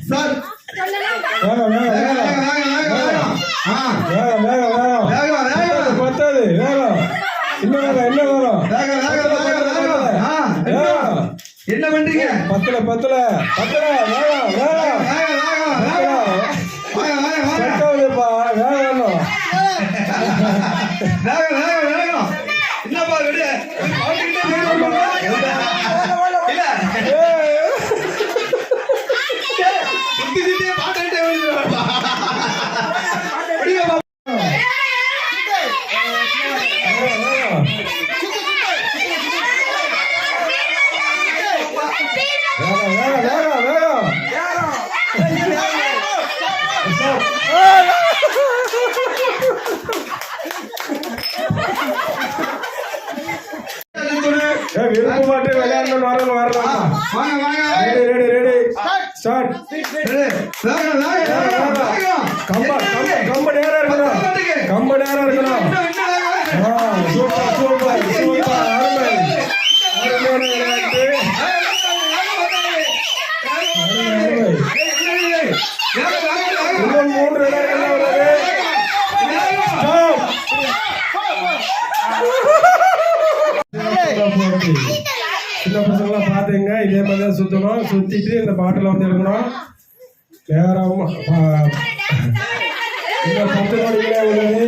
Sir பத்தாது என்ன பண்றீங்க? பத்தல பத்தல பத்தல என்னப்பா சுத்தி சுத்தி பாட்டு விருப்ப மாட்டு விளையாடணும் வரணும் வரலாம். Ready ready ready start. கம்ப நேரா இருக்கணும், கம்ப நேரா இருக்கணும். சூப்பர் சூப்பர் சூப்பர் அருமை அருமையான விளையாட்டு. இன்னும் 3 விளையாட்டுகள் உள்ளது. சின்ன பசங்களாம் பாத்துங்க, இதே மாதிரி தான் சுத்தணும். சுத்திட்டு இந்த பாட்டில் வந்து எடுக்கணும். நேரம் 10 நொடிகளே உள்ளது.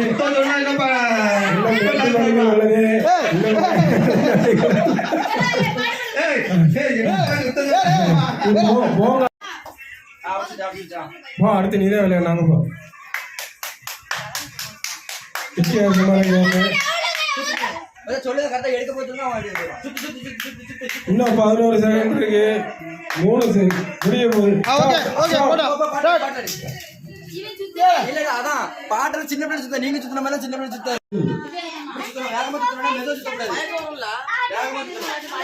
அடுத்து நீதான் விளையாடு. நாங்க போ இன்னும் 11 செகண்ட் இருக்கு. 3 முடிய போகுது. சின்ன பிள்ளை சுத்த, நீங்க சுத்தின மாதிரி சின்ன பிள்ளை சுத்த.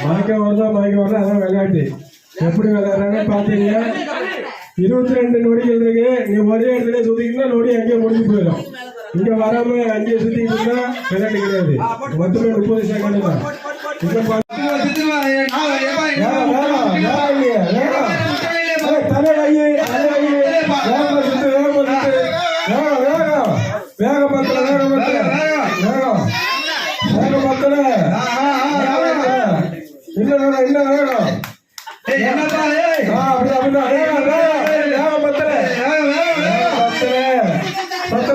மயக்கம் வருதா அதான் விளையாட்டு. எப்படி விளையாடுறாங்க பாத்தீங்க. 22 நொடிகள் இருக்கு. நீ ஒரே இடத்துல சுத்திக்கிட்டா நொடி அங்கேயே முடிஞ்சு போயிடும். இங்க வராம அங்கேயே சுத்திக்கிட்டு இருந்தா விளையாட்டு கிடையாது. மொத்தமே 30 செகண்ட் தான்.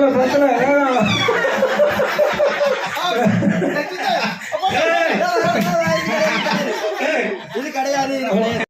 பத்தல